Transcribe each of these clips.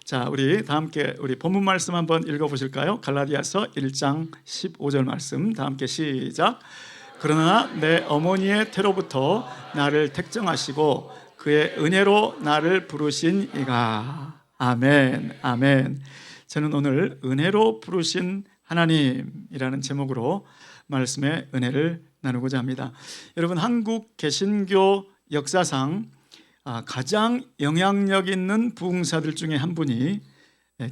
자, 우리 다 함께 우리 본문 말씀 한번 읽어보실까요? 갈라디아서 1장 15절 말씀 다 함께 시작. 그러나 내 어머니의 태로부터 나를 택정하시고 그의 은혜로 나를 부르신 이가. 아멘, 아멘. 저는 오늘 은혜로 부르신 하나님이라는 제목으로 말씀의 은혜를 나누고자 합니다. 여러분, 한국 개신교 역사상 가장 영향력 있는 부흥사들 중에 한 분이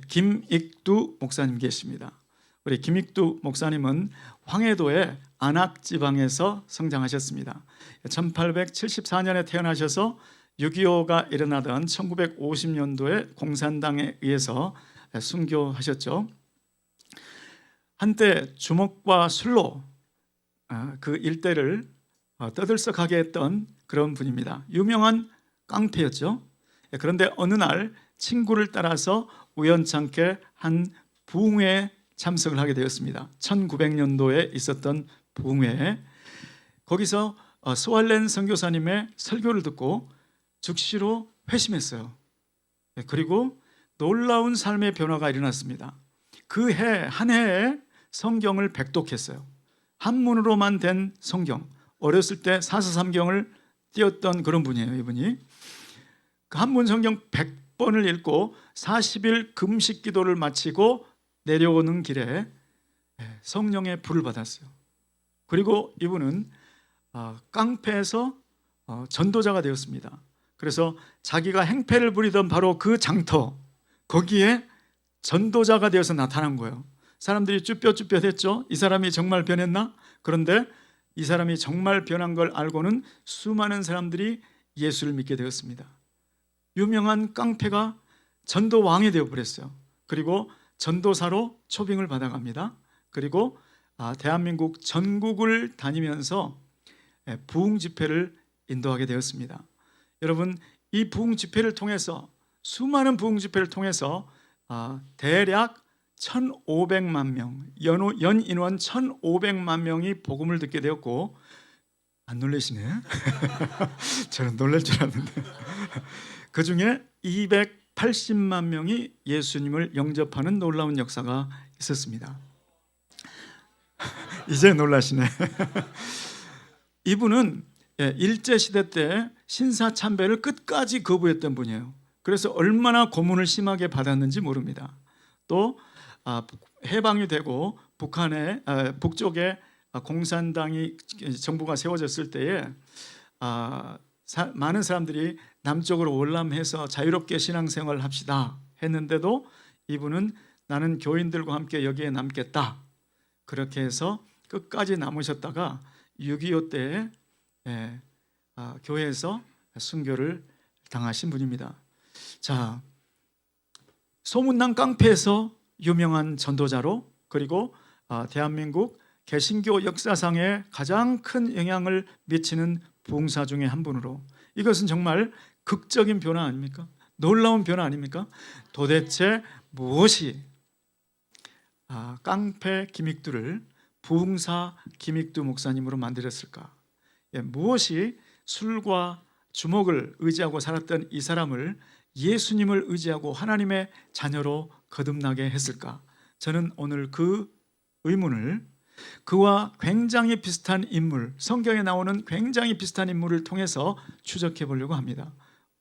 김익두 목사님 계십니다. 우리 김익두 목사님은 황해도의 안악지방에서 성장하셨습니다. 1874년에 태어나셔서 6.25가 일어나던 1950년도에 공산당에 의해서 순교하셨죠. 한때 주먹과 술로 그 일대를 떠들썩하게 했던 그런 분입니다. 유명한 깡패였죠. 그런데 어느 날 친구를 따라서 우연찮게 한 부흥회에 참석을 하게 되었습니다. 1900년도에 있었던 부흥회에 거기서 스왈렌 선교사님의 설교를 듣고 즉시로 회심했어요. 그리고 놀라운 삶의 변화가 일어났습니다. 그 해 한 해에 성경을 백독했어요. 한문으로만 된 성경, 어렸을 때 사서삼경을 띄웠던 그런 분이에요. 이분이 그 한문 성경 100번을 읽고 40일 금식 기도를 마치고 내려오는 길에 성령의 불을 받았어요. 그리고 이분은 깡패에서 전도자가 되었습니다. 그래서 자기가 행패를 부리던 바로 그 장터, 거기에 전도자가 되어서 나타난 거예요. 사람들이 쭈뼛쭈뼛했죠. 이 사람이 정말 변했나? 그런데 이 사람이 정말 변한 걸 알고는 수많은 사람들이 예수를 믿게 되었습니다. 유명한 깡패가 전도왕이 되어버렸어요. 그리고 전도사로 초빙을 받아갑니다. 그리고 대한민국 전국을 다니면서 부흥 집회를 인도하게 되었습니다. 여러분, 이 부흥 집회를 통해서, 수많은 부흥 집회를 통해서 대략 1,500만 명, 연 인원 1,500만 명이 복음을 듣게 되었고, 안 놀라시네? 저는 놀랄 줄 알았는데 그 중에 280만 명이 예수님을 영접하는 놀라운 역사가 있었습니다. 이제 놀라시네. 이분은 일제시대 때 신사참배를 끝까지 거부했던 분이에요. 그래서 얼마나 고문을 심하게 받았는지 모릅니다. 또 해방이 되고 북한의 북쪽에 공산당이 정부가 세워졌을 때에 많은 사람들이 남쪽으로 월남해서 자유롭게 신앙생활을 합시다 했는데도 이분은 나는 교인들과 함께 여기에 남겠다, 그렇게 해서 끝까지 남으셨다가 6.25 때에 교회에서 순교를 당하신 분입니다. 자, 소문난 깡패에서 유명한 전도자로, 그리고 대한민국 개신교 역사상에 가장 큰 영향을 미치는 부흥사 중에 한 분으로, 이것은 정말 극적인 변화 아닙니까? 놀라운 변화 아닙니까? 도대체 무엇이 깡패 김익두를 부흥사 김익두 목사님으로 만들었을까? 무엇이 술과 주먹을 의지하고 살았던 이 사람을 예수님을 의지하고 하나님의 자녀로 거듭나게 했을까? 저는 오늘 그 의문을 그와 굉장히 비슷한 인물, 성경에 나오는 굉장히 비슷한 인물을 통해서 추적해 보려고 합니다.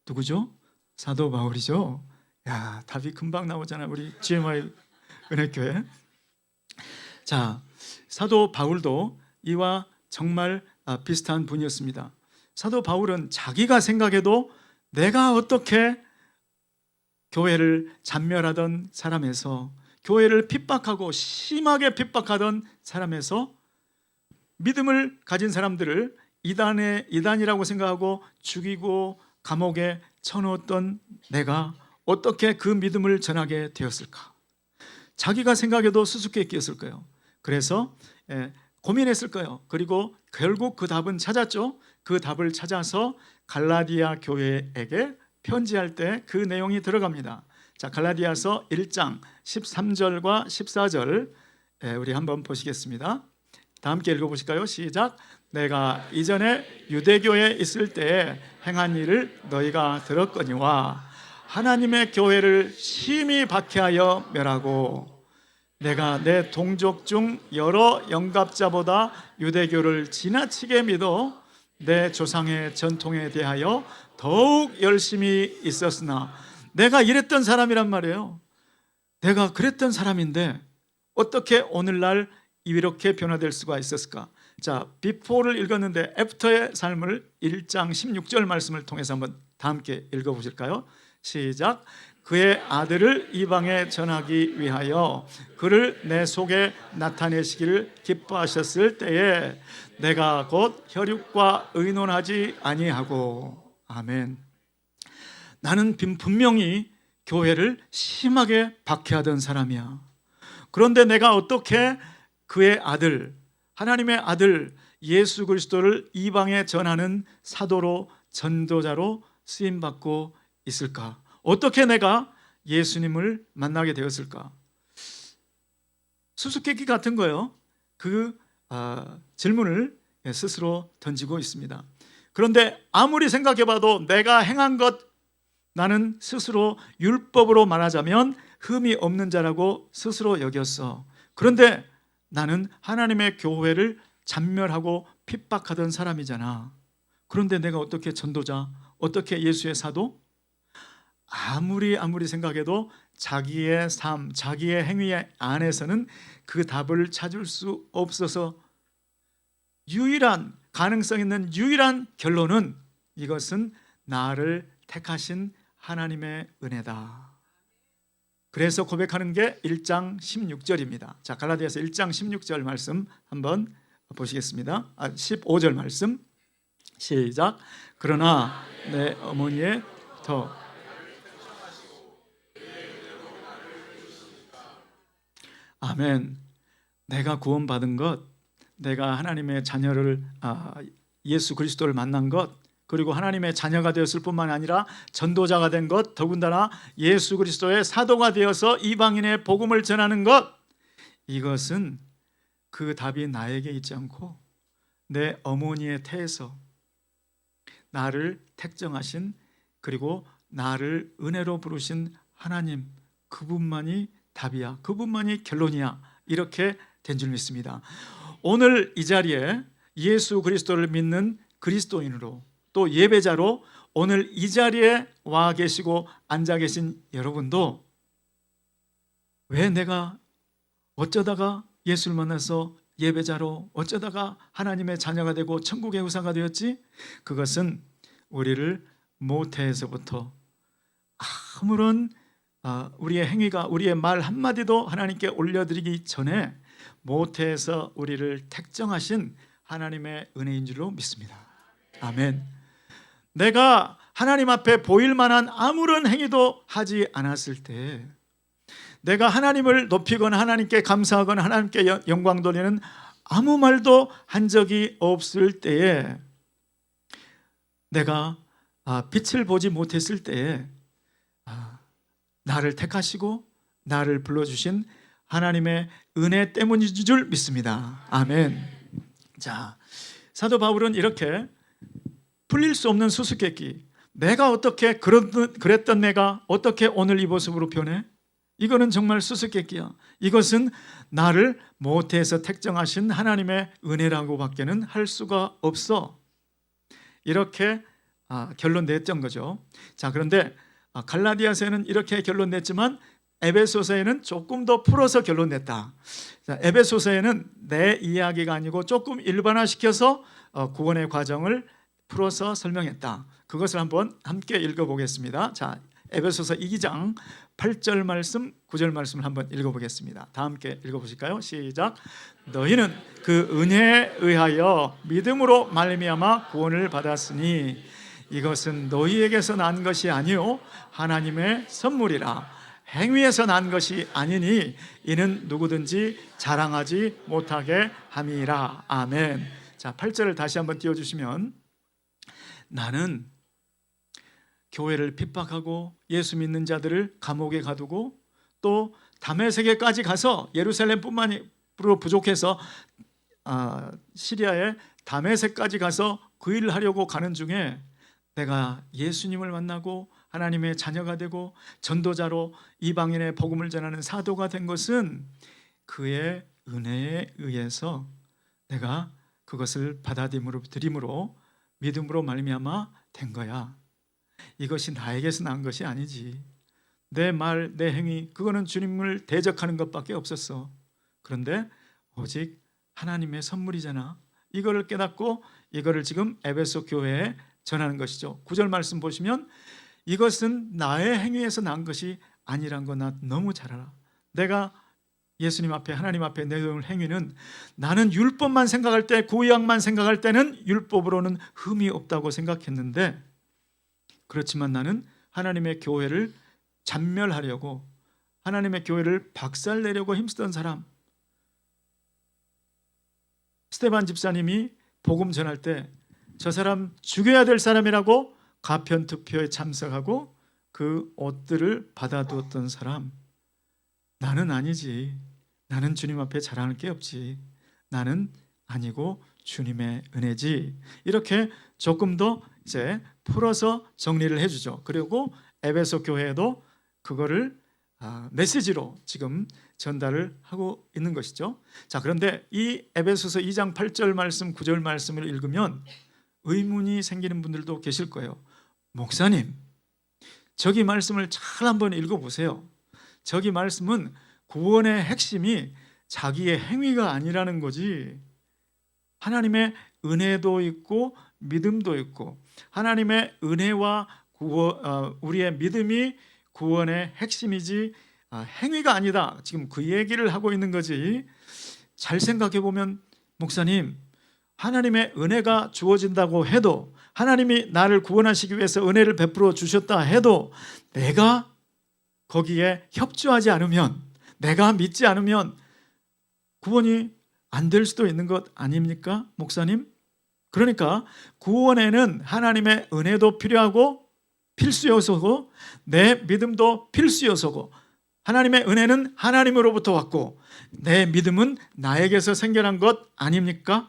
누구죠? 사도 바울이죠. 야, 답이 금방 나오잖아요. 우리 GMI 은혜교회. 자, 사도 바울도 이와 정말 비슷한 분이었습니다. 사도 바울은 자기가 생각해도 내가 어떻게 교회를 잔멸하던 사람에서, 교회를 핍박하고 심하게 핍박하던 사람에서 믿음을 가진 사람들을 이단이라고 생각하고 죽이고 감옥에 쳐넣었던 내가 어떻게 그 믿음을 전하게 되었을까? 자기가 생각해도 수수께끼였을 거예요. 그래서 고민했을 거예요. 그리고 결국 그 답은 찾았죠. 그 답을 찾아서 갈라디아 교회에게 편지할 때 그 내용이 들어갑니다. 자, 갈라디아서 1장 13절과 14절 우리 한번 보시겠습니다. 다 함께 읽어보실까요? 시작. 내가 이전에 유대교에 있을 때에 행한 일을 너희가 들었거니와 하나님의 교회를 심히 박해하여 멸하고 내가 내 동족 중 여러 영갑자보다 유대교를 지나치게 믿어 내 조상의 전통에 대하여 더욱 열심히 있었으나 내가 이랬던 사람이란 말이에요. 내가 그랬던 사람인데 어떻게 오늘날 이렇게 변화될 수가 있었을까? 자, 비포를 읽었는데 애프터의 삶을 1장 16절 말씀을 통해서 한번 다 함께 읽어보실까요? 시작. 그의 아들을 이방에 전하기 위하여 그를 내 속에 나타내시기를 기뻐하셨을 때에 내가 곧 혈육과 의논하지 아니하고. 아멘. 나는 분명히 교회를 심하게 박해하던 사람이야. 그런데 내가 어떻게 그의 아들, 하나님의 아들 예수 그리스도를 이방에 전하는 사도로, 전도자로 쓰임받고 있을까? 어떻게 내가 예수님을 만나게 되었을까? 수수께끼 같은 거요. 그 질문을 스스로 던지고 있습니다. 그런데 아무리 생각해봐도 내가 행한 것, 나는 스스로 율법으로 말하자면 흠이 없는 자라고 스스로 여겼어. 그런데 나는 하나님의 교회를 잔멸하고 핍박하던 사람이잖아. 그런데 내가 어떻게 전도자, 어떻게 예수의 사도? 아무리 생각해도 자기의 삶, 자기의 행위 안에서는 그 답을 찾을 수 없어서 유일한 가능성 있는 유일한 결론은 이것은 나를 택하신 하나님의 은혜다. 그래서 고백하는 게 1장 16절입니다. 자, 갈라디아서 1장 16절 말씀 한번 보시겠습니다. 15절 말씀 시작. 그러나 내 어머니의 더 아멘. 내가 구원받은 것, 내가 하나님의 자녀를 예수 그리스도를 만난 것, 그리고 하나님의 자녀가 되었을 뿐만 아니라 전도자가 된 것, 더군다나 예수 그리스도의 사도가 되어서 이방인의 복음을 전하는 것, 이것은 그 답이 나에게 있지 않고 내 어머니의 태에서 나를 택정하신, 그리고 나를 은혜로 부르신 하나님, 그분만이 답이야, 그분만이 결론이야, 이렇게 된 줄 믿습니다. 오늘 이 자리에 예수 그리스도를 믿는 그리스도인으로 또 예배자로 오늘 이 자리에 와 계시고 앉아 계신 여러분도 왜 내가 어쩌다가 예수를 만나서 예배자로, 어쩌다가 하나님의 자녀가 되고 천국의 후사가 되었지? 그것은 우리를 모태에서부터 아무런 우리의 행위가, 우리의 말 한마디도 하나님께 올려드리기 전에 모태에서 우리를 택정하신 하나님의 은혜인 줄로 믿습니다. 아멘. 내가 하나님 앞에 보일 만한 아무런 행위도 하지 않았을 때, 내가 하나님을 높이거나 하나님께 감사하거나 하나님께 영광 돌리는 아무 말도 한 적이 없을 때에, 내가 빛을 보지 못했을 때에 나를 택하시고 나를 불러주신 하나님의 은혜 때문인 줄 믿습니다. 아멘. 자, 사도 바울은 이렇게 풀릴 수 없는 수수께끼, 내가 어떻게 그랬던 내가 어떻게 오늘 이 모습으로 변해? 이거는 정말 수수께끼야. 이것은 나를 모태에서 택정하신 하나님의 은혜라고 밖에는 할 수가 없어. 이렇게 결론 냈던 거죠. 자, 그런데 갈라디아서에는 이렇게 결론 냈지만 에베소서에는 조금 더 풀어서 결론 냈다. 자, 에베소서에는 내 이야기가 아니고 조금 일반화시켜서 구원의 과정을 풀어서 설명했다. 그것을 한번 함께 읽어보겠습니다. 자, 에베소서 2장 8절 말씀, 9절 말씀을 한번 읽어보겠습니다. 다 함께 읽어보실까요? 시작. 너희는 그 은혜에 의하여 믿음으로 말미암아 구원을 받았으니 이것은 너희에게서 난 것이 아니요 하나님의 선물이라. 행위에서 난 것이 아니니 이는 누구든지 자랑하지 못하게 함이라. 아멘. 자, 8절을 다시 한번 띄워주시면, 나는 교회를 핍박하고 예수 믿는 자들을 감옥에 가두고 또 다메섹에까지 가서 예루살렘뿐만으로 부족해서 시리아의 다메섹까지 가서 그 일을 하려고 가는 중에 내가 예수님을 만나고 하나님의 자녀가 되고 전도자로 이방인의 복음을 전하는 사도가 된 것은 그의 은혜에 의해서 내가 그것을 받아들임으로 믿음으로 말미암아 된 거야. 이것이 나에게서 난 것이 아니지. 내 말, 내 행위, 그거는 주님을 대적하는 것밖에 없었어. 그런데 오직 하나님의 선물이잖아. 이거를 깨닫고 이거를 지금 에베소 교회에 전하는 것이죠. 9절 말씀 보시면 이것은 나의 행위에서 난 것이 아니란 거 나 너무 잘 알아. 내가 예수님 앞에 하나님 앞에 내놓을 행위는 나는 율법만 생각할 때, 구약만 생각할 때는 율법으로는 흠이 없다고 생각했는데, 그렇지만 나는 하나님의 교회를 잔멸하려고, 하나님의 교회를 박살내려고 힘쓰던 사람, 스데반 집사님이 복음 전할 때 저 사람 죽여야 될 사람이라고 가편 투표에 참석하고 그 옷들을 받아두었던 사람, 나는 아니지. 나는 주님 앞에 자랑할 게 없지. 나는 아니고 주님의 은혜지. 이렇게 조금 더 이제 풀어서 정리를 해주죠. 그리고 에베소 교회에도 그거를 메시지로 지금 전달을 하고 있는 것이죠. 자, 그런데 이 에베소서 2장 8절 말씀, 9절 말씀을 읽으면 의문이 생기는 분들도 계실 거예요. 목사님, 저기 말씀을 잘 한번 읽어보세요. 저기 말씀은 구원의 핵심이 자기의 행위가 아니라는 거지. 하나님의 은혜도 있고 믿음도 있고, 하나님의 은혜와 우리의 믿음이 구원의 핵심이지 행위가 아니다. 지금 그 얘기를 하고 있는 거지. 잘 생각해 보면 목사님, 하나님의 은혜가 주어진다고 해도, 하나님이 나를 구원하시기 위해서 은혜를 베풀어 주셨다 해도 내가 거기에 협조하지 않으면, 내가 믿지 않으면 구원이 안 될 수도 있는 것 아닙니까, 목사님? 그러니까 구원에는 하나님의 은혜도 필요하고 필수 요소고, 내 믿음도 필수 요소고, 하나님의 은혜는 하나님으로부터 왔고 내 믿음은 나에게서 생겨난 것 아닙니까?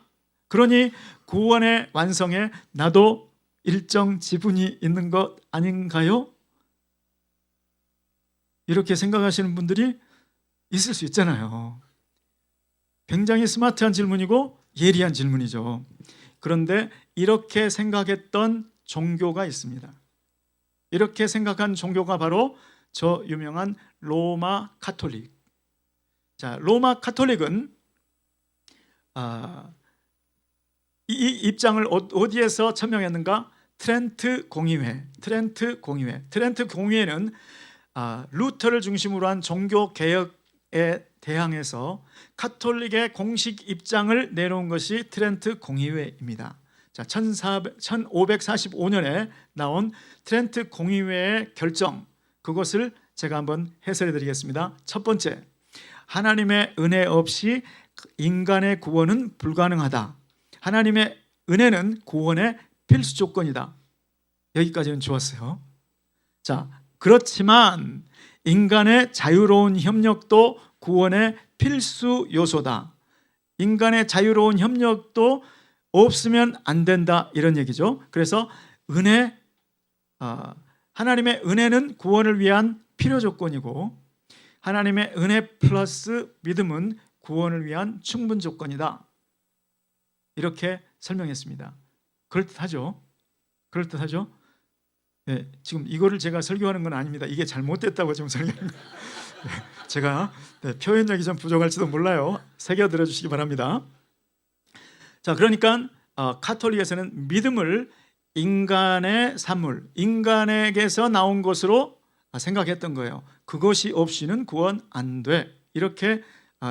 그러니 구원의 완성에 나도 일정 지분이 있는 것 아닌가요? 이렇게 생각하시는 분들이 있을 수 있잖아요. 굉장히 스마트한 질문이고 예리한 질문이죠. 그런데 이렇게 생각했던 종교가 있습니다. 이렇게 생각한 종교가 바로 저 유명한 로마 카톨릭. 자, 로마 카톨릭은 이 입장을 어디에서 천명했는가? 트렌트 공의회. 트렌트 공의회는 루터를 중심으로 한 종교 개혁에 대항해서 카톨릭의 공식 입장을 내놓은 것이 트렌트 공의회입니다. 자, 1545년에 나온 트렌트 공의회의 결정, 그것을 제가 한번 해설해 드리겠습니다. 첫 번째, 하나님의 은혜 없이 인간의 구원은 불가능하다. 하나님의 은혜는 구원의 필수 조건이다. 여기까지는 좋았어요. 자, 그렇지만 인간의 자유로운 협력도 구원의 필수 요소다. 인간의 자유로운 협력도 없으면 안 된다, 이런 얘기죠. 그래서 하나님의 은혜는 구원을 위한 필요 조건이고, 하나님의 은혜 플러스 믿음은 구원을 위한 충분 조건이다. 이렇게 설명했습니다. 그럴듯하죠? 네, 지금 이거를 제가 설교하는 건 아닙니다. 이게 잘못됐다고 지금 설교하는 거예요. 네, 제가 표현력이 좀 부족할지도 몰라요. 새겨들어 주시기 바랍니다. 자, 그러니까 카톨릭에서는 믿음을 인간의 산물, 인간에게서 나온 것으로 생각했던 거예요. 그것이 없이는 구원 안 돼. 이렇게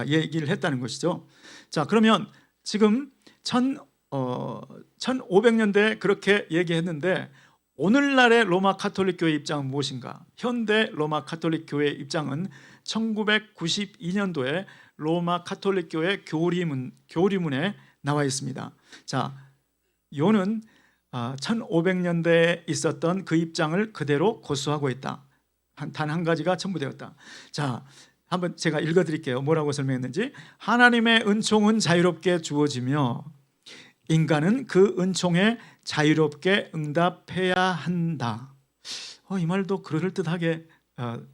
얘기를 했다는 것이죠. 자, 그러면 지금 1500년대에 그렇게 얘기했는데 오늘날의 로마 카톨릭 교회 입장은 무엇인가? 현대 로마 카톨릭 교회 입장은 1992년도에 로마 카톨릭 교회 교리문에 나와 있습니다. 자, 요는 1500년대에 있었던 그 입장을 그대로 고수하고 있다. 단 한 가지가 첨부되었다. 자, 한번 제가 읽어드릴게요. 뭐라고 설명했는지. 하나님의 은총은 자유롭게 주어지며 인간은 그 은총에 자유롭게 응답해야 한다. 이 말도 그럴듯하게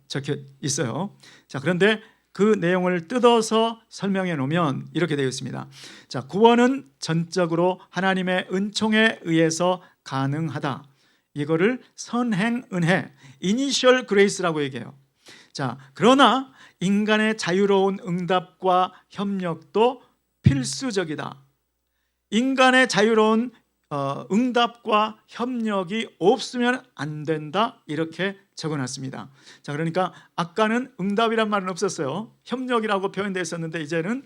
적혀 있어요. 자, 그런데 그 내용을 뜯어서 설명해 놓으면 이렇게 되어 있습니다. 자, 구원은 전적으로 하나님의 은총에 의해서 가능하다. 이거를 선행은혜, 이니셜 그레이스라고 얘기해요. 자, 그러나 인간의 자유로운 응답과 협력도 필수적이다. 인간의 자유로운 응답과 협력이 없으면 안 된다, 이렇게 적어놨습니다. 자, 그러니까 아까는 응답이란 말은 없었어요. 협력이라고 표현되어 있었는데 이제는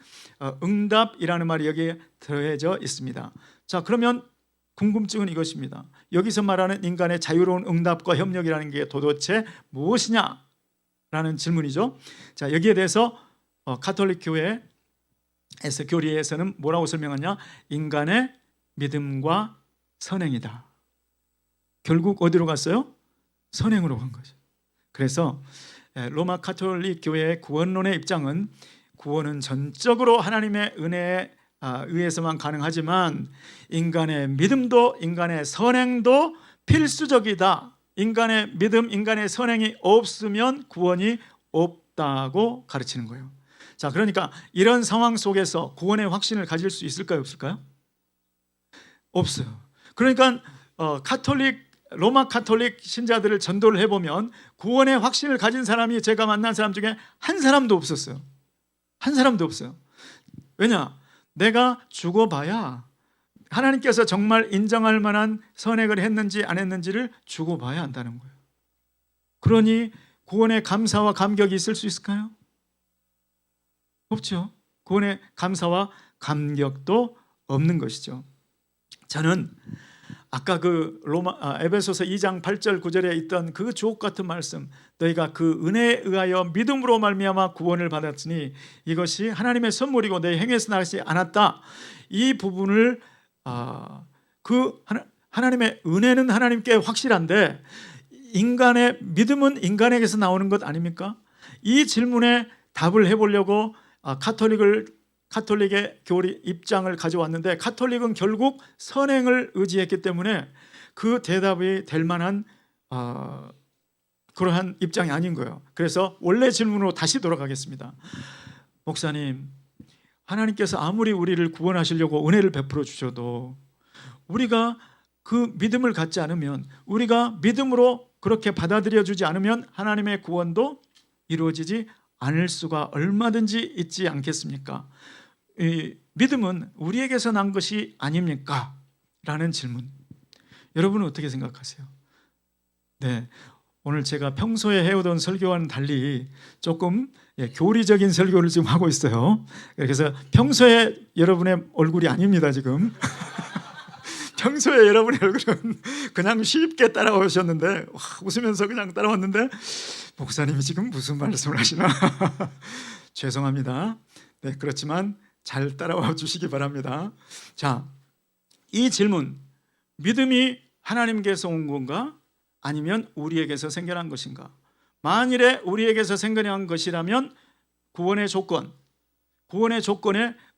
응답이라는 말이 여기에 더해져 있습니다. 자, 그러면 궁금증은 이것입니다. 여기서 말하는 인간의 자유로운 응답과 협력이라는 게 도대체 무엇이냐라는 질문이죠. 자, 여기에 대해서 가톨릭 교회에서, 교리에서는 뭐라고 설명하냐? 인간의 믿음과 선행이다. 결국 어디로 갔어요? 선행으로 간 거죠. 그래서 로마 가톨릭 교회의 구원론의 입장은 구원은 전적으로 하나님의 은혜에 의해서만 가능하지만 인간의 믿음도 인간의 선행도 필수적이다. 인간의 믿음, 인간의 선행이 없으면 구원이 없다고 가르치는 거예요. 자, 그러니까 이런 상황 속에서 구원의 확신을 가질 수 있을까요, 없을까요? 없어요. 그러니까 로마 가톨릭 신자들을 전도를 해보면 구원의 확신을 가진 사람이 제가 만난 사람 중에 한 사람도 없었어요. 한 사람도 없어요. 왜냐? 내가 죽어봐야 하나님께서 정말 인정할 만한 선행을 했는지 안 했는지를 죽어봐야 한다는 거예요. 그러니 구원의 감사와 감격이 있을 수 있을까요? 없죠. 구원의 감사와 감격도 없는 것이죠. 저는 아까 그 에베소서 2장 8절 9절에 있던 그 주옥 같은 말씀, 너희가 그 은혜에 의하여 믿음으로 말미암아 구원을 받았으니 이것이 하나님의 선물이고 내 행위에서 나지 않았다. 이 부분을 하나님의 은혜는 하나님께 확실한데 인간의 믿음은 인간에게서 나오는 것 아닙니까? 이 질문에 답을 해보려고 가톨릭의 교리 입장을 가져왔는데 가톨릭은 결국 선행을 의지했기 때문에 그 대답이 될 만한 그러한 입장이 아닌 거예요. 그래서 원래 질문으로 다시 돌아가겠습니다. 목사님, 하나님께서 아무리 우리를 구원하시려고 은혜를 베풀어 주셔도 우리가 그 믿음을 갖지 않으면, 우리가 믿음으로 그렇게 받아들여 주지 않으면 하나님의 구원도 이루어지지 않을 수가 얼마든지 있지 않겠습니까? 이 믿음은 우리에게서 난 것이 아닙니까? 라는 질문. 여러분은 어떻게 생각하세요? 네, 오늘 제가 평소에 해오던 설교와는 달리 조금 교리적인 설교를 지금 하고 있어요. 그래서 평소에 여러분의 얼굴이 아닙니다, 지금. 평소에 여러분의 얼굴은 그냥 쉽게 따라오셨는데 웃으면서 그냥 따라왔는데 목사님이 지금 무슨 말씀을 하시나? 죄송합니다. 네, 그렇지만 잘 따라와 주시기 바랍니다. 자, 이 질문, 믿음이 하나님께서 온 건가? 아니면 우리에게서 생겨난 것인가? 만일에 우리에게서 생겨난 것이라면 구원의 조건에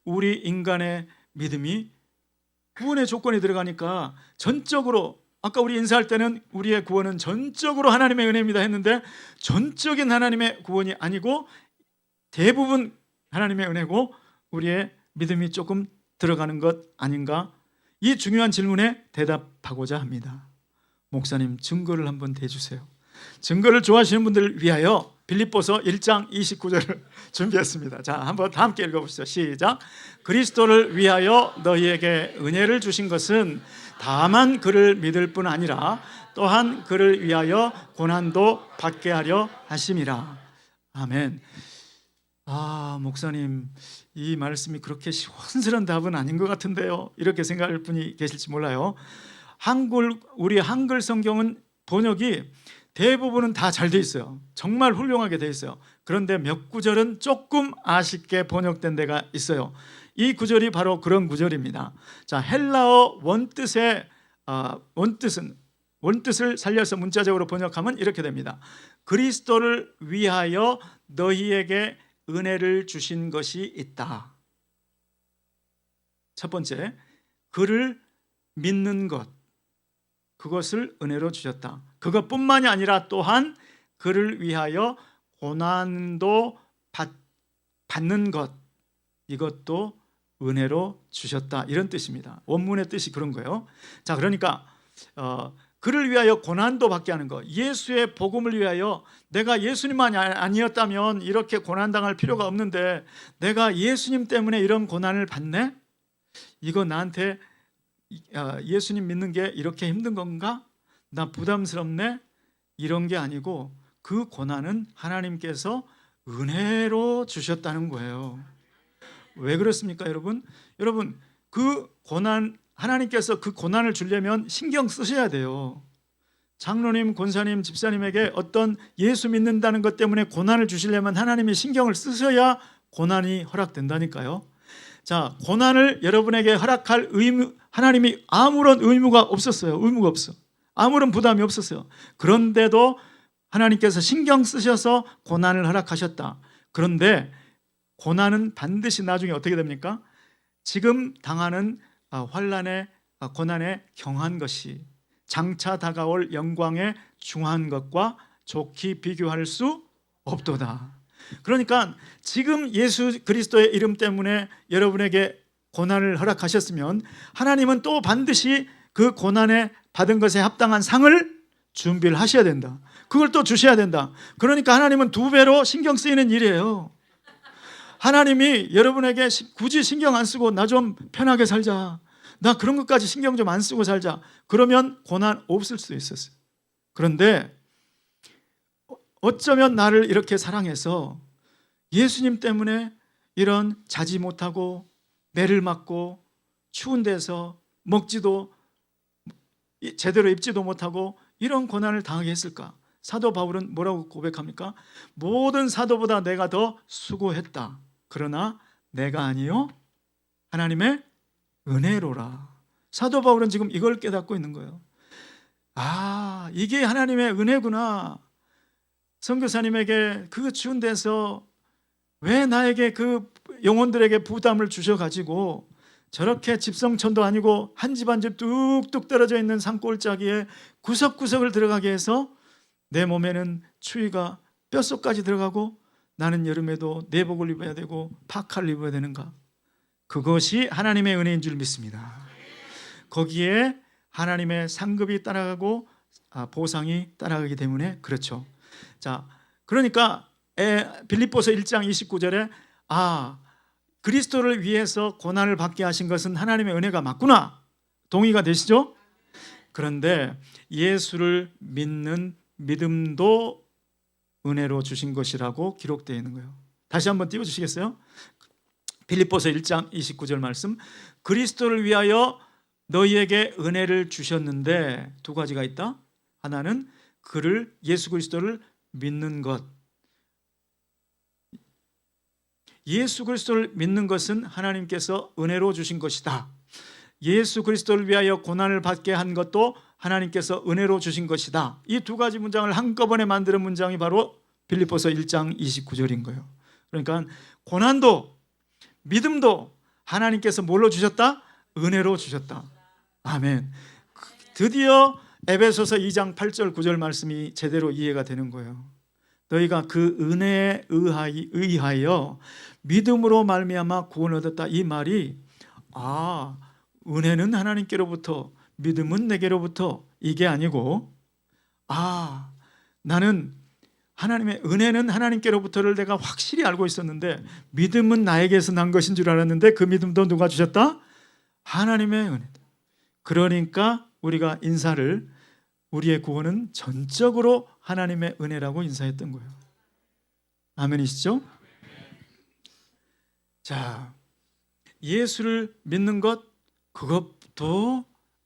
우리 인간의 믿음이 구원의 조건이 들어가니까 전적으로, 아까 우리 인사할 때는 우리의 구원은 전적으로 하나님의 은혜입니다 했는데 전적인 하나님의 구원이 아니고 대부분 하나님의 은혜고 우리의 믿음이 조금 들어가는 것 아닌가? 이 중요한 질문에 대답하고자 합니다. 목사님, 증거를 한번 대주세요. 증거를 좋아하시는 분들을 위하여 빌립보서 1장 29절을 준비했습니다. 자, 한번 다 함께 읽어보시죠. 시작. 그리스도를 위하여 너희에게 은혜를 주신 것은 다만 그를 믿을 뿐 아니라 또한 그를 위하여 고난도 받게 하려 하심이라. 아멘. 목사님, 이 말씀이 그렇게 시원스러운 답은 아닌 것 같은데요, 이렇게 생각할 분이 계실지 몰라요. 우리 한글 성경은 번역이 대부분은 다 잘 돼 있어요. 정말 훌륭하게 돼 있어요. 그런데 몇 구절은 조금 아쉽게 번역된 데가 있어요. 이 구절이 바로 그런 구절입니다. 자, 헬라어 원뜻을 살려서 문자적으로 번역하면 이렇게 됩니다. 그리스도를 위하여 너희에게 은혜를 주신 것이 있다. 첫 번째, 그를 믿는 것, 그것을 은혜로 주셨다. 그것뿐만이 아니라 또한 그를 위하여 고난도 받는 것, 이것도 은혜로 주셨다, 이런 뜻입니다. 원문의 뜻이 그런 거예요. 자, 그러니까 그를 위하여 고난도 받게 하는 것, 예수의 복음을 위하여 내가 예수님만 아니었다면 이렇게 고난당할 필요가 없는데 내가 예수님 때문에 이런 고난을 받네? 이거 나한테 예수님 믿는 게 이렇게 힘든 건가? 나 부담스럽네? 이런 게 아니고 그 고난은 하나님께서 은혜로 주셨다는 거예요. 왜 그렇습니까, 여러분? 여러분, 그 고난, 하나님께서 그 고난을 주려면 신경 쓰셔야 돼요. 장로님, 권사님, 집사님에게 어떤 예수 믿는다는 것 때문에 고난을 주시려면 하나님이 신경을 쓰셔야 고난이 허락된다니까요. 자, 고난을 여러분에게 허락할 의무, 하나님이 아무런 의무가 없었어요. 의무가 없어. 아무런 부담이 없었어요. 그런데도 하나님께서 신경 쓰셔서 고난을 허락하셨다. 그런데 고난은 반드시 나중에 어떻게 됩니까? 지금 당하는 환난에, 고난에 경한 것이 장차 다가올 영광에 중한 것과 좋게 비교할 수 없도다. 그러니까 지금 예수 그리스도의 이름 때문에 여러분에게 고난을 허락하셨으면 하나님은 또 반드시 그 고난에 받은 것에 합당한 상을 준비를 하셔야 된다. 그걸 또 주셔야 된다. 그러니까 하나님은 두 배로 신경 쓰이는 일이에요. 하나님이 여러분에게 굳이 신경 안 쓰고 나 좀 편하게 살자, 나 그런 것까지 신경 좀 안 쓰고 살자, 그러면 고난 없을 수도 있었어요. 그런데 어쩌면 나를 이렇게 사랑해서 예수님 때문에 이런 자지 못하고 매를 맞고 추운 데서 먹지도 제대로 입지도 못하고 이런 고난을 당하게 했을까? 사도 바울은 뭐라고 고백합니까? 모든 사도보다 내가 더 수고했다. 그러나 내가 아니요 하나님의 은혜로라. 사도 바울은 지금 이걸 깨닫고 있는 거예요. 아, 이게 하나님의 은혜구나. 선교사님에게 그 추운 데서 왜 나에게 그 영혼들에게 부담을 주셔가지고 저렇게 집성촌도 아니고 한 집 한 집 뚝뚝 떨어져 있는 산골짜기에 구석구석을 들어가게 해서 내 몸에는 추위가 뼛속까지 들어가고 나는 여름에도 내복을 입어야 되고 파카를 입어야 되는가? 그것이 하나님의 은혜인 줄 믿습니다. 거기에 하나님의 상급이 따라가고 보상이 따라가기 때문에 그렇죠. 자, 그러니까 빌립보서 1장 29절에 그리스도를 위해서 고난을 받게 하신 것은 하나님의 은혜가 맞구나. 동의가 되시죠? 그런데 예수를 믿는 믿음도 은혜로 주신 것이라고 기록되어 있는 거예요. 다시 한번 띄워주시겠어요? 빌립보서 1장 29절 말씀, 그리스도를 위하여 너희에게 은혜를 주셨는데 두 가지가 있다. 하나는 그를, 예수 그리스도를 믿는 것. 예수 그리스도를 믿는 것은 하나님께서 은혜로 주신 것이다. 예수 그리스도를 위하여 고난을 받게 한 것도 하나님께서 은혜로 주신 것이다. 이 두 가지 문장을 한꺼번에 만드는 문장이 바로 빌립보서 1장 29절인 거예요. 그러니까 고난도 믿음도 하나님께서 뭘로 주셨다? 은혜로 주셨다. 아멘. 드디어 에베소서 2장 8절 9절 말씀이 제대로 이해가 되는 거예요. 너희가 그 은혜에 의하여 믿음으로 말미암아 구원을 얻었다. 이 말이 은혜는 하나님께로부터 믿음은 내게로부터, 이게 아니고 나는 하나님의 은혜는 하나님께로부터를 내가 확실히 알고 있었는데 믿음은 나에게서 난 것인 줄 알았는데 그 믿음도 누가 주셨다? 하나님의 은혜다. 그러니까 우리가 인사를, 우리의 구원은 전적으로 하나님의 은혜라고 인사했던 거예요. 아멘이시죠? 자, 예수를 믿는 것, 그것도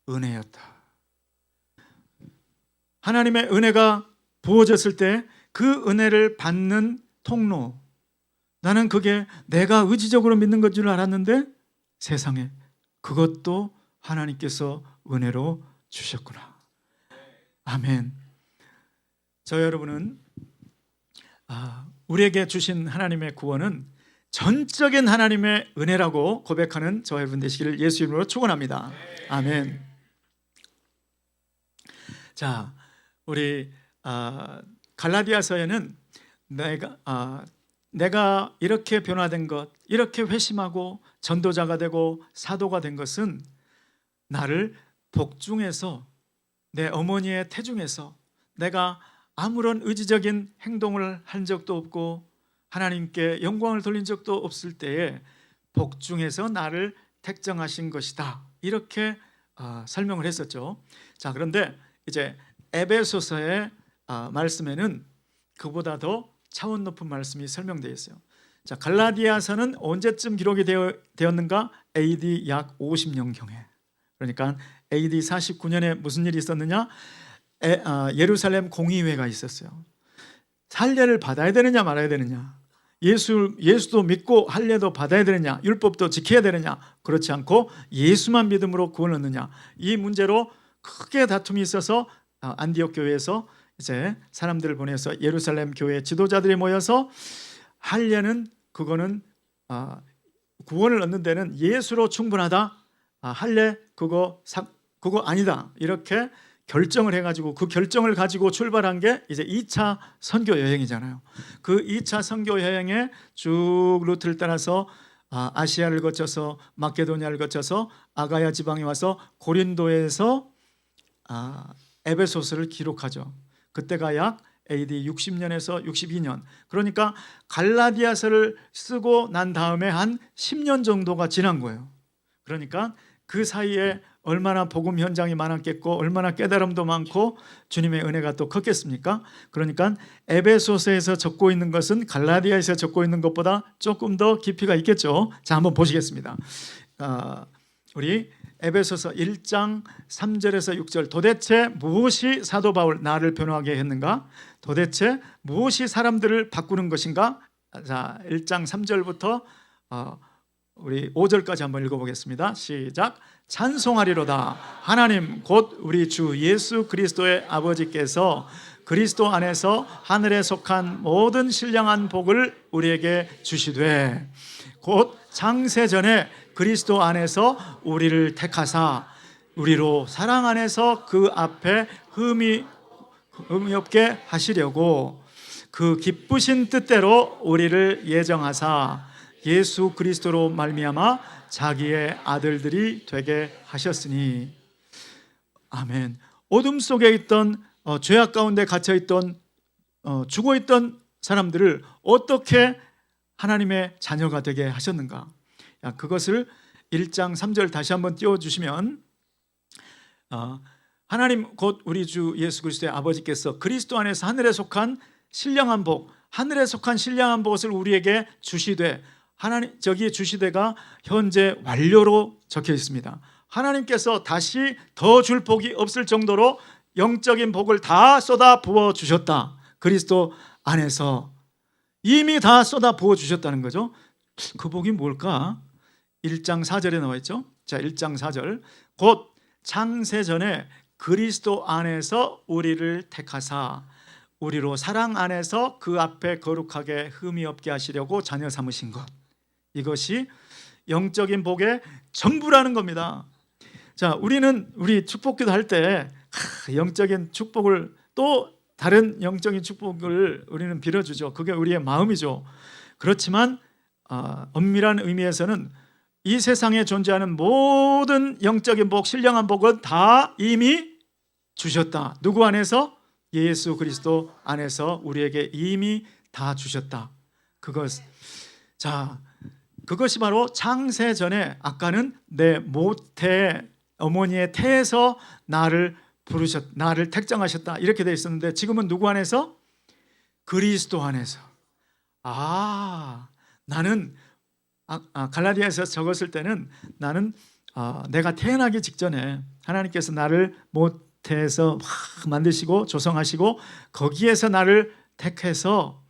은혜였다. 하나님의 은혜가 부어졌을 때 그 은혜를 받는 통로, 나는 그게 내가 의지적으로 믿는 것 줄 알았는데 세상에 그것도 하나님께서 은혜로 주셨구나. 아멘. 저 여러분은 우리에게 주신 하나님의 구원은 전적인 하나님의 은혜라고 고백하는 저 여러분 되시기를 예수 이름으로 축원합니다. 아멘. 자, 우리 갈라디아서에는 내가 이렇게 변화된 것, 이렇게 회심하고 전도자가 되고 사도가 된 것은 나를 복중에서, 내 어머니의 태중에서 내가 아무런 의지적인 행동을 한 적도 없고 하나님께 영광을 돌린 적도 없을 때에 복중에서 나를 택정하신 것이다, 이렇게 설명을 했었죠. 자, 그런데 이제 에베소서의 말씀에는 그보다 더 차원 높은 말씀이 설명되어 있어요. 자, 갈라디아서는 언제쯤 기록이 되었는가? AD 약 50년경에. 그러니까 AD 49년에 무슨 일이 있었느냐? 예루살렘 공의회가 있었어요. 할례를 받아야 되느냐 말아야 되느냐, 예수도 믿고 할례도 받아야 되느냐, 율법도 지켜야 되느냐, 그렇지 않고 예수만 믿음으로 구원을 얻느냐, 이 문제로 크게 다툼이 있어서 안디옥 교회에서 이제 사람들을 보내서 예루살렘 교회 지도자들이 모여서 할례는 그거는 구원을 얻는 데는 예수로 충분하다, 할례 그거 아니다, 이렇게 결정을 해가지고 그 결정을 가지고 출발한 게 이제 2차 선교 여행이잖아요. 그 2차 선교 여행에 쭉 루트를 따라서 아시아를 거쳐서 마케도니아를 거쳐서 아가야 지방에 와서 고린도에서 에베소서를 기록하죠. 그때가 약 AD 60년에서 62년, 그러니까 갈라디아서를 쓰고 난 다음에 한 10년 정도가 지난 거예요. 그러니까 그 사이에 얼마나 복음 현장이 많았겠고 얼마나 깨달음도 많고 주님의 은혜가 또 컸겠습니까? 그러니까 에베소서에서 적고 있는 것은 갈라디아에서 적고 있는 것보다 조금 더 깊이가 있겠죠. 자, 한번 보시겠습니다. 우리 에베소서 1장 3절에서 6절, 도대체 무엇이 사도 바울 나를 변화하게 했는가? 도대체 무엇이 사람들을 바꾸는 것인가? 자, 1장 3절부터 우리 5절까지 한번 읽어보겠습니다. 시작. 찬송하리로다. 하나님 곧 우리 주 예수 그리스도의 아버지께서 그리스도 안에서 하늘에 속한 모든 신령한 복을 우리에게 주시되 곧 창세전에 그리스도 안에서 우리를 택하사 우리로 사랑 안에서 그 앞에 흠이 없게 하시려고 그 기쁘신 뜻대로 우리를 예정하사 예수 그리스도로 말미암아 자기의 아들들이 되게 하셨으니. 아멘. 어둠 속에 있던 죄악 가운데 갇혀있던 죽어있던 사람들을 어떻게 하나님의 자녀가 되게 하셨는가? 그것을 1장 3절 다시 한번 띄워주시면, 하나님 곧 우리 주 예수 그리스도의 아버지께서 그리스도 안에서 하늘에 속한 신령한 복, 하늘에 속한 신령한 복을 우리에게 주시되, 하나님 저기 주시되가 현재 완료로 적혀 있습니다. 하나님께서 다시 더 줄 복이 없을 정도로 영적인 복을 다 쏟아 부어 주셨다. 그리스도 안에서 이미 다 쏟아 부어 주셨다는 거죠. 그 복이 뭘까? 1장 4절에 나와 있죠. 자, 1장 4절. 곧 창세전에 그리스도 안에서 우리를 택하사 우리로 사랑 안에서 그 앞에 거룩하게 흠이 없게 하시려고 자녀 삼으신 것. 이것이 영적인 복의 전부라는 겁니다. 자, 우리 축복기도 할 때 영적인 축복을, 또 다른 영적인 축복을 우리는 빌어주죠. 그게 우리의 마음이죠. 그렇지만 엄밀한 의미에서는 이 세상에 존재하는 모든 영적인 복, 신령한 복은 다 이미 주셨다. 누구 안에서? 예수 그리스도 안에서 우리에게 이미 다 주셨다. 그것이 바로 창세전에, 아까는 내 모태 어머니의 태에서 나를 택정하셨다 이렇게 되어 있었는데, 지금은 누구 안에서? 그리스도 안에서. 나는 갈라디아에서 적었을 때는 나는 내가 태어나기 직전에 하나님께서 나를 모태에서 만드시고 조성하시고 거기에서 나를 택해서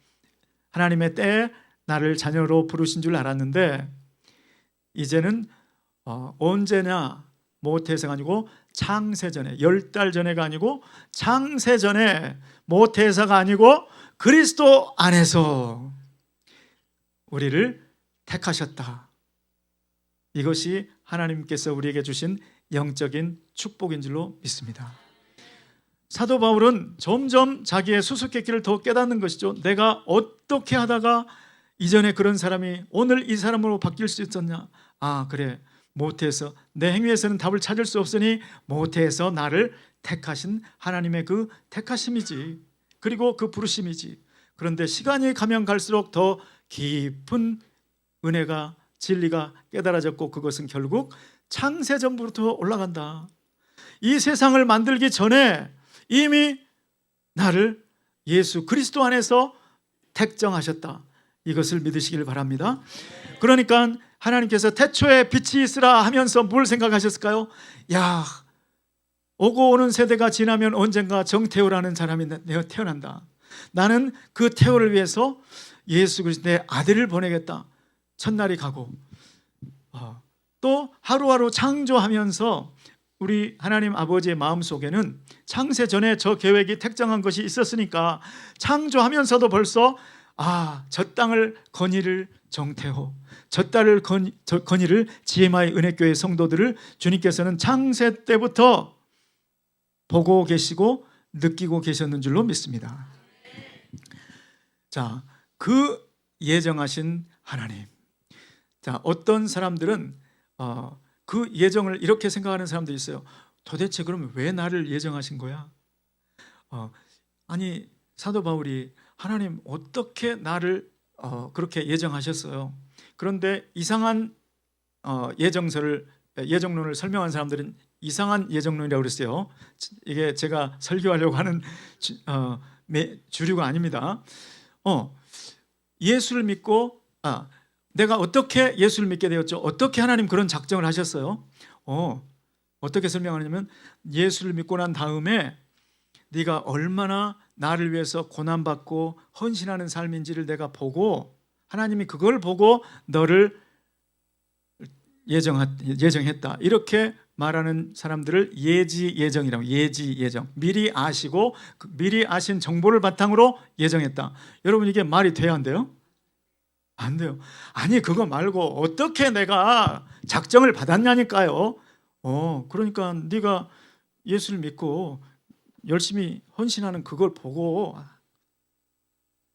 하나님의 때에 나를 자녀로 부르신 줄 알았는데, 이제는 언제냐, 모태에서가 아니고 창세전에, 10달 전에가 아니고 창세전에, 모태에서가 아니고 그리스도 안에서 우리를 택하셨다. 이것이 하나님께서 우리에게 주신 영적인 축복인 줄로 믿습니다. 사도 바울은 점점 자기의 수수께끼를 더 깨닫는 것이죠. 내가 어떻게 하다가 이전에 그런 사람이 오늘 이 사람으로 바뀔 수 있었냐? 아, 그래. 모태에서 내 행위에서는 답을 찾을 수 없으니 모태에서 나를 택하신 하나님의 그 택하심이지. 그리고 그 부르심이지. 그런데 시간이 가면 갈수록 더 깊은 은혜가 진리가 깨달아졌고 그것은 결국 창세전부터 올라간다. 이 세상을 만들기 전에 이미 나를 예수 그리스도 안에서 택정하셨다. 이것을 믿으시길 바랍니다. 그러니까 하나님께서 태초에 빛이 있으라 하면서 뭘 생각하셨을까요? 야, 오고 오는 세대가 지나면 언젠가 정태호라는 사람이 태어난다. 나는 그 태호를 위해서 예수 그리스도 내 아들을 보내겠다. 첫날이 가고 또 하루하루 창조하면서 우리 하나님 아버지의 마음속에는 창세 전에 저 계획이 택정한 것이 있었으니까 창조하면서도 벌써 저 땅을 건의를 정태호, 저 딸을 건의를 GMI 은혜교회 성도들을 주님께서는 창세 때부터 보고 계시고 느끼고 계셨는 줄로 믿습니다. 자, 그 예정하신 하나님. 자, 어떤 사람들은 그 예정을 이렇게 생각하는 사람도 있어요. 도대체 그럼 왜 나를 예정하신 거야? 아니, 사도 바울이 하나님 어떻게 나를 그렇게 예정하셨어요? 그런데 이상한 예정론을 설명한 사람들은 이상한 예정론이라고 그랬어요. 이게 제가 설교하려고 하는 주류가 아닙니다. 예수를 믿고 내가 어떻게 예수를 믿게 되었죠? 어떻게 하나님 그런 작정을 하셨어요? 어떻게 설명하냐면 예수를 믿고 난 다음에 네가 얼마나 나를 위해서 고난받고 헌신하는 삶인지를 내가 보고 하나님이 그걸 보고 너를 예정했다. 이렇게 말하는 사람들을 예지예정이라고. 예지예정. 미리 아시고 미리 아신 정보를 바탕으로 예정했다. 여러분 이게 말이 돼야 안 돼요? 안 돼요. 아니 그거 말고 어떻게 내가 작정을 받았냐니까요. 그러니까 네가 예수를 믿고 열심히 헌신하는 그걸 보고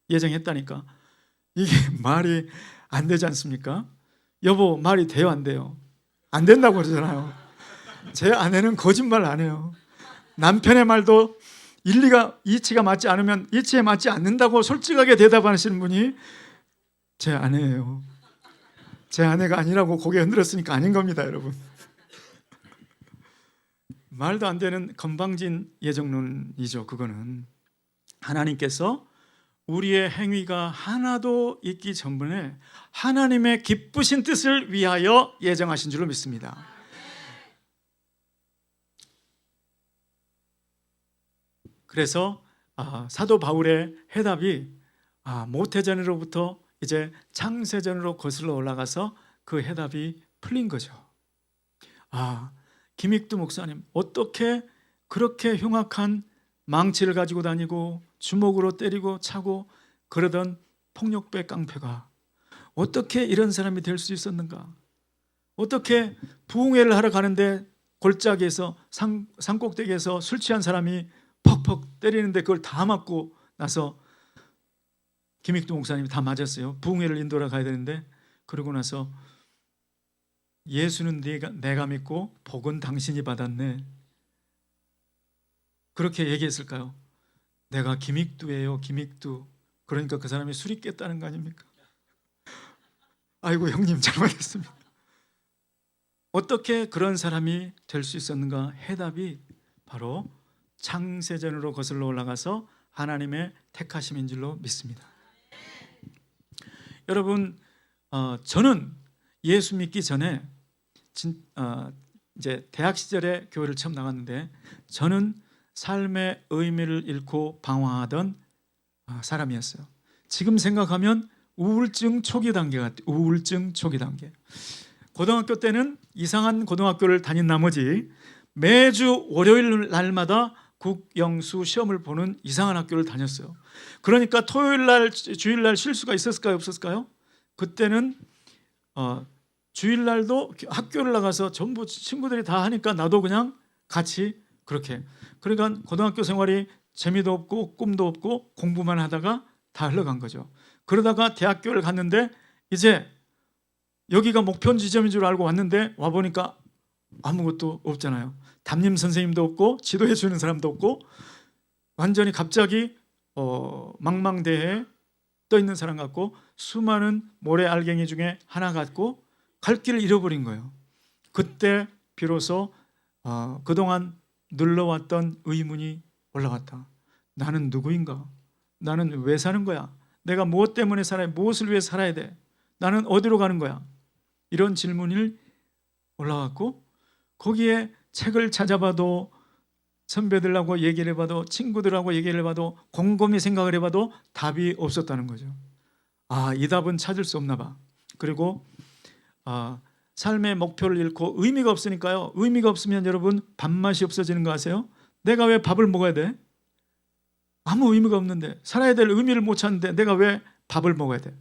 예정했다니까. 이게 말이 안 되지 않습니까? 여보 말이 돼요 안 돼요? 안 된다고 그러잖아요. 제 아내는 거짓말 안 해요. 남편의 말도 일리가 이치가 맞지 않으면 이치에 맞지 않는다고 솔직하게 대답하시는 분이 제 아내예요. 제 아내가 아니라고 고개 흔들었으니까 아닌 겁니다, 여러분. 말도 안 되는 건방진 예정론이죠. 그거는 하나님께서 우리의 행위가 하나도 있기 전에 하나님의 기쁘신 뜻을 위하여 예정하신 줄로 믿습니다. 그래서 사도 바울의 해답이 모태전으로부터 이제 창세전으로 거슬러 올라가서 그 해답이 풀린 거죠. 김익두 목사님 어떻게 그렇게 흉악한 망치를 가지고 다니고 주먹으로 때리고 차고 그러던 폭력배 깡패가 어떻게 이런 사람이 될 수 있었는가? 어떻게 부흥회를 하러 가는데 골짜기에서 산꼭대기에서 술 취한 사람이 퍽퍽 때리는데 그걸 다 맞고 나서 김익두 목사님이 다 맞았어요. 부흥회를 인도하러 가야 되는데 그러고 나서 예수는 내가 믿고 복은 당신이 받았네. 그렇게 얘기했을까요? 내가 김익두예요, 김익두. 그러니까 그 사람이 술이 깼다는 거 아닙니까? 아이고 형님 잘못했습니다. 어떻게 그런 사람이 될 수 있었는가? 해답이 바로 창세전으로 거슬러 올라가서 하나님의 택하심인 줄로 믿습니다. 여러분, 저는 예수 믿기 전에 이제 대학 시절에 교회를 처음 나갔는데 저는 삶의 의미를 잃고 방황하던 사람이었어요. 지금 생각하면 우울증 초기 단계 같아요. 우울증 초기 단계. 고등학교 때는 이상한 고등학교를 다닌 나머지 매주 월요일 날마다 국영수 시험을 보는 이상한 학교를 다녔어요. 그러니까 토요일 날, 주일 날 쉴 수가 있었을까요? 없었을까요? 그때는 주일 날도 학교를 나가서 전부 친구들이 다 하니까 나도 그냥 같이 그렇게. 그러니까 고등학교 생활이 재미도 없고 꿈도 없고 공부만 하다가 다 흘러간 거죠. 그러다가 대학교를 갔는데 이제 여기가 목표 지점인 줄 알고 왔는데 와보니까 아무것도 없잖아요. 담임 선생님도 없고 지도해 주는 사람도 없고 완전히 갑자기 망망대해에 떠 있는 사람 같고 수많은 모래 알갱이 중에 하나 같고 갈 길을 잃어버린 거예요. 그때 비로소 그동안 눌러왔던 의문이 올라왔다. 나는 누구인가? 나는 왜 사는 거야? 내가 무엇 때문에 살아야, 무엇을 위해 살아야 돼? 나는 어디로 가는 거야? 이런 질문이 올라왔고 거기에 책을 찾아봐도 선배들하고 얘기를 해봐도 친구들하고 얘기를 해봐도 곰곰이 생각을 해봐도 답이 없었다는 거죠. 이 답은 찾을 수 없나 봐. 그리고 삶의 목표를 잃고 의미가 없으니까요. 의미가 없으면 여러분 밥맛이 없어지는 거 아세요? 내가 왜 밥을 먹어야 돼? 아무 의미가 없는데 살아야 될 의미를 못 찾는데 내가 왜 밥을 먹어야 돼?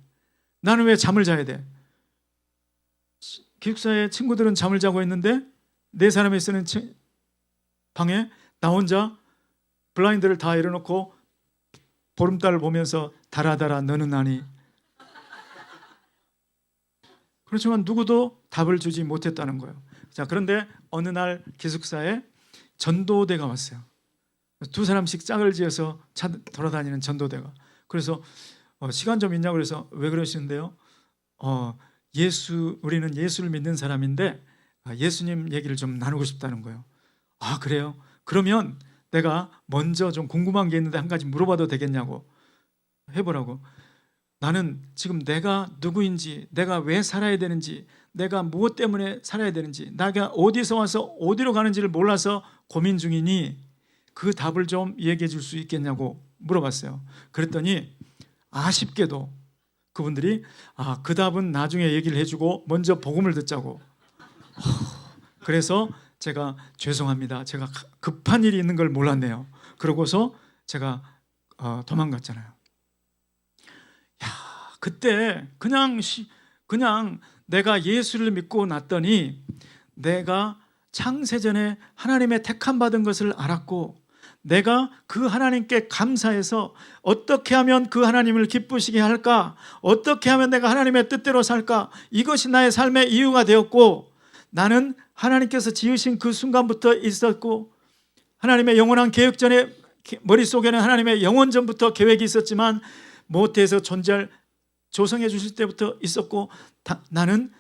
나는 왜 잠을 자야 돼? 기숙사에 친구들은 잠을 자고 있는데 네 사람이 쓰는 방에 나 혼자 블라인드를 다 열어놓고 보름달을 보면서 달아달아 너는 아니. 그렇지만 누구도 답을 주지 못했다는 거예요. 자, 그런데 어느 날 기숙사에 전도대가 왔어요. 두 사람씩 짝을 지어서 돌아다니는 전도대가. 그래서 시간 좀 있냐고 그래서 왜 그러시는데요? 우리는 예수를 믿는 사람인데 예수님 얘기를 좀 나누고 싶다는 거예요. 그래요? 그러면 내가 먼저 좀 궁금한 게 있는데 한 가지 물어봐도 되겠냐고 해보라고. 나는 지금 내가 누구인지, 내가 왜 살아야 되는지, 내가 무엇 때문에 살아야 되는지, 내가 어디서 와서 어디로 가는지를 몰라서 고민 중이니 그 답을 좀 얘기해 줄 수 있겠냐고 물어봤어요. 그랬더니 아쉽게도 그분들이 그 답은 나중에 얘기를 해주고 먼저 복음을 듣자고. 그래서 제가 죄송합니다. 제가 급한 일이 있는 걸 몰랐네요. 그러고서 제가 도망갔잖아요. 그때 그냥 내가 예수를 믿고 났더니 내가 창세전에 하나님의 택함 받은 것을 알았고 내가 그 하나님께 감사해서 어떻게 하면 그 하나님을 기쁘시게 할까? 어떻게 하면 내가 하나님의 뜻대로 살까? 이것이 나의 삶의 이유가 되었고 나는 하나님께서 지으신 그 순간부터 있었고 하나님의 영원한 계획 전에 머릿속에는 하나님의 영원 전부터 계획이 있었지만 모태에서 조성해 주실 때부터 있었고 나는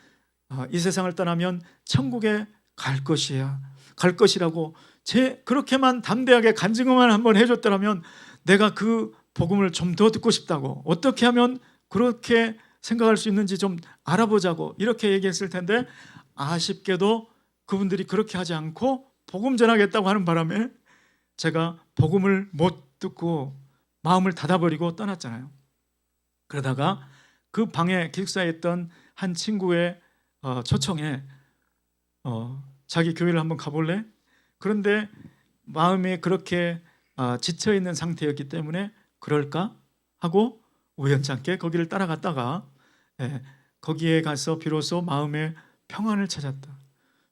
이 세상을 떠나면 천국에 갈 것이라고 그렇게만 담대하게 간증만 한번 해줬더라면 내가 그 복음을 좀 더 듣고 싶다고 어떻게 하면 그렇게 생각할 수 있는지 좀 알아보자고 이렇게 얘기했을 텐데 아쉽게도 그분들이 그렇게 하지 않고 복음 전하겠다고 하는 바람에 제가 복음을 못 듣고 마음을 닫아버리고 떠났잖아요. 그러다가 그 방에 기숙사에 있던 한 친구의 초청에 자기 교회를 한번 가볼래? 그런데 마음에 그렇게 지쳐있는 상태였기 때문에 그럴까? 하고 우연찮게 거기를 따라갔다가 거기에 가서 비로소 마음의 평안을 찾았다.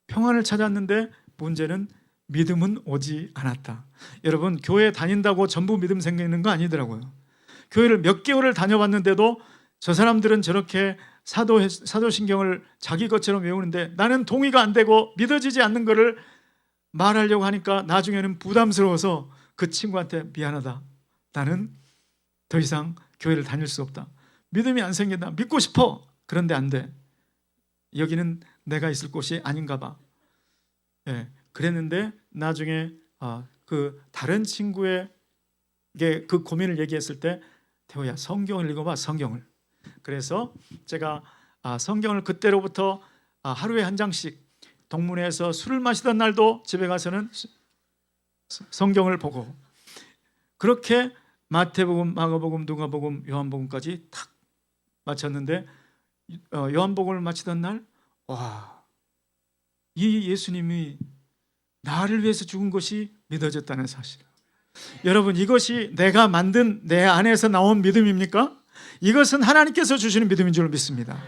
평안을 찾았는데 문제는 믿음은 오지 않았다. 여러분 교회 다닌다고 전부 믿음 생기는 거 아니더라고요. 교회를 몇 개월을 다녀봤는데도 저 사람들은 저렇게 사도신경을 자기 것처럼 외우는데 나는 동의가 안 되고 믿어지지 않는 것을 말하려고 하니까 나중에는 부담스러워서 그 친구한테 미안하다. 나는 더 이상 교회를 다닐 수 없다. 믿음이 안 생긴다. 믿고 싶어. 그런데 안 돼. 여기는 내가 있을 곳이 아닌가 봐. 그랬는데 나중에 그 다른 친구에게 그 고민을 얘기했을 때 태호야 성경을 읽어봐. 성경을. 그래서 제가 성경을 그때로부터 하루에 한 장씩 동문회에서 술을 마시던 날도 집에 가서는 성경을 보고 그렇게 마태복음, 마가복음, 누가복음, 요한복음까지 탁 마쳤는데 요한복음을 마치던 날 이 예수님이 나를 위해서 죽은 것이 믿어졌다는 사실. 여러분 이것이 내가 만든 내 안에서 나온 믿음입니까? 이것은 하나님께서 주시는 믿음인 줄 믿습니다.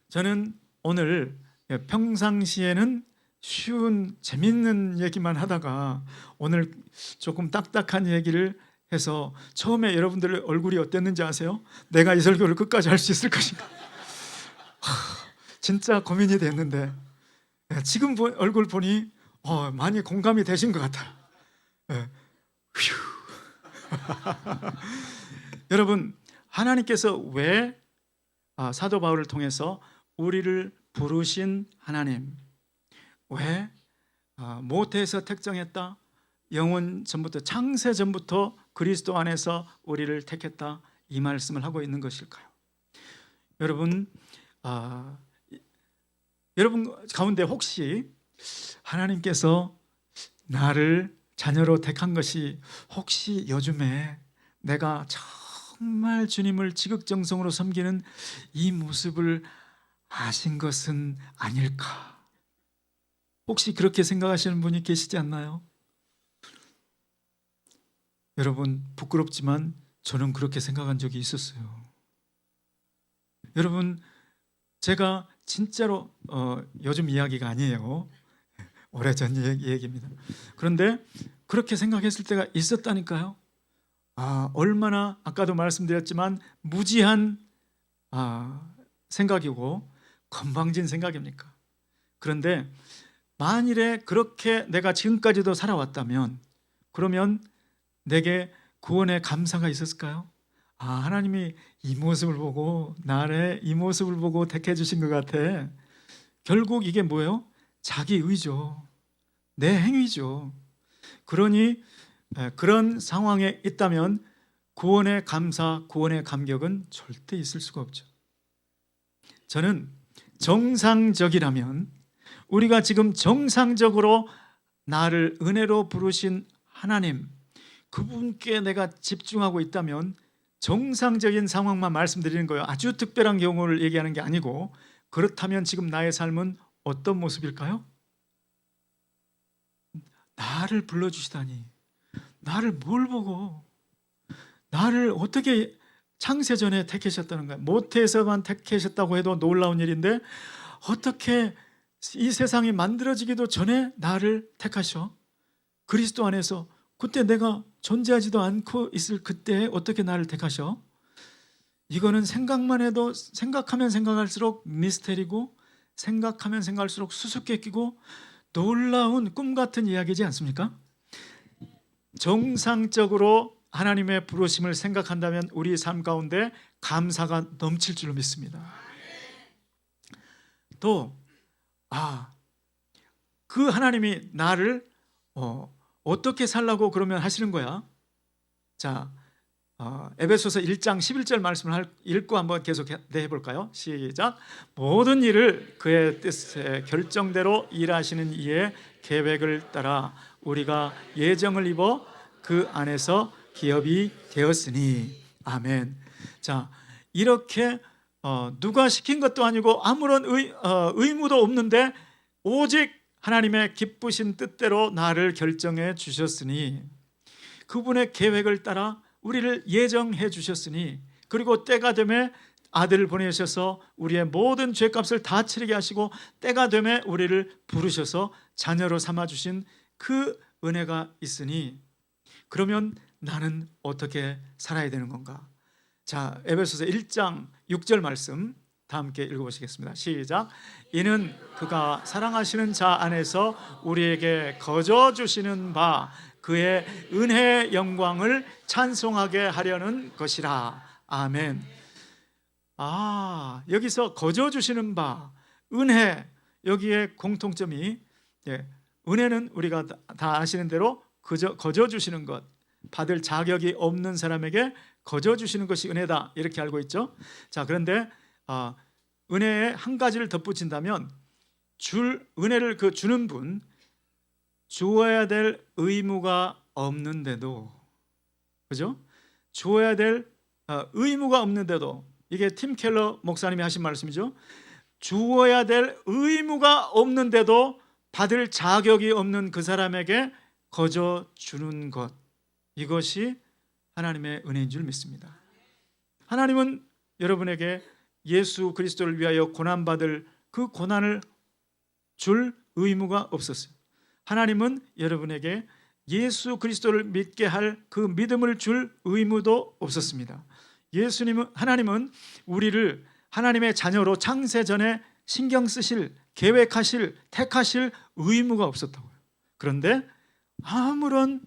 저는 오늘 평상시에는 쉬운 재밌는 얘기만 하다가 오늘 조금 딱딱한 얘기를 해서 처음에 여러분들 얼굴이 어땠는지 아세요? 내가 이 설교를 끝까지 할 수 있을 것인가? 진짜 고민이 됐는데 지금 얼굴 보니 많이 공감이 되신 것 같아요. 휴. 여러분, 하나님께서 왜 사도 바울을 통해서 우리를 부르신 하나님, 왜 모태에서 택정했다, 영원 전부터, 창세 전부터 그리스도 안에서 우리를 택했다, 이 말씀을 하고 있는 것일까요? 여러분, 여러분 가운데 혹시 하나님께서 나를 자녀로 택한 것이 혹시 요즘에 내가 정말 주님을 지극정성으로 섬기는 이 모습을 아신 것은 아닐까? 혹시 그렇게 생각하시는 분이 계시지 않나요? 여러분, 부끄럽지만 저는 그렇게 생각한 적이 있었어요. 여러분, 제가 진짜로 요즘 이야기가 아니에요. 오래전 얘기입니다. 그런데 그렇게 생각했을 때가 있었다니까요. 얼마나 아까도 말씀드렸지만 무지한 생각이고 건방진 생각입니까? 그런데 만일에 그렇게 내가 지금까지도 살아왔다면 그러면 내게 구원의 감사가 있었을까요? 하나님이 이 모습을 보고 나의 이 모습을 보고 택해 주신 것 같아. 결국 이게 뭐예요? 자기 의죠. 내 행위죠. 그러니 그런 상황에 있다면 구원의 감사, 구원의 감격은 절대 있을 수가 없죠. 저는 정상적이라면 우리가 지금 정상적으로 나를 은혜로 부르신 하나님, 그분께 내가 집중하고 있다면 정상적인 상황만 말씀드리는 거예요. 아주 특별한 경우를 얘기하는 게 아니고, 그렇다면 지금 나의 삶은 어떤 모습일까요? 나를 불러주시다니, 나를 뭘 보고, 나를 어떻게 창세전에 택하셨다는 거예요. 모태에서만 택하셨다고 해도 놀라운 일인데 어떻게 이 세상이 만들어지기도 전에 나를 택하셔? 그리스도 안에서 그때 내가 존재하지도 않고 있을 그때 어떻게 나를 택하셔? 이거는 생각만 해도 생각하면 생각할수록 미스테리고 생각하면 생각할수록 수수께끼고 놀라운 꿈 같은 이야기지 않습니까? 정상적으로 하나님의 부르심을 생각한다면 우리 삶 가운데 감사가 넘칠 줄로 믿습니다. 또 그 하나님이 나를 어떻게 살라고 그러면 하시는 거야? 자, 에베소서 1장 11절 말씀을 읽고 한번 계속 해볼까요? 시작. 모든 일을 그의 뜻에 결정대로 일하시는 이의 계획을 따라 우리가 예정을 입어 그 안에서 기업이 되었으니. 아멘. 자, 이렇게 누가 시킨 것도 아니고 아무런 의무도 없는데 오직 하나님의 기쁘신 뜻대로 나를 결정해 주셨으니, 그분의 계획을 따라 우리를 예정해 주셨으니, 그리고 때가 되매 아들을 보내셔서 우리의 모든 죄값을 다 치르게 하시고 때가 되매 우리를 부르셔서 자녀로 삼아주신 그 은혜가 있으니, 그러면 나는 어떻게 살아야 되는 건가? 자, 에베소서 1장 6절 말씀 다 함께 읽어보시겠습니다. 시작. 이는 그가 사랑하시는 자 안에서 우리에게 거저 주시는 바 그의 은혜의 영광을 찬송하게 하려는 것이라. 아멘. 여기서 거저 주시는 바, 은혜, 여기에 공통점이, 은혜는 우리가 다 아시는 대로 거저 주시는 것, 받을 자격이 없는 사람에게 거저 주시는 것이 은혜다, 이렇게 알고 있죠. 자, 그런데 은혜에 한 가지를 덧붙인다면 은혜를 주는 분, 주어야 될 의무가 없는데도, 그죠? 주어야 될 의무가 없는데도, 이게 팀 켈러 목사님이 하신 말씀이죠. 주어야 될 의무가 없는데도 받을 자격이 없는 그 사람에게 거저 주는 것, 이것이 하나님의 은혜인 줄 믿습니다. 하나님은 여러분에게 예수 그리스도를 위하여 고난받을 그 고난을 줄 의무가 없었어요. 하나님은 여러분에게 예수 그리스도를 믿게 할 그 믿음을 줄 의무도 없었습니다. 하나님은 우리를 하나님의 자녀로 창세 전에 신경 쓰실, 계획하실, 택하실 의무가 없었다고요. 그런데 아무런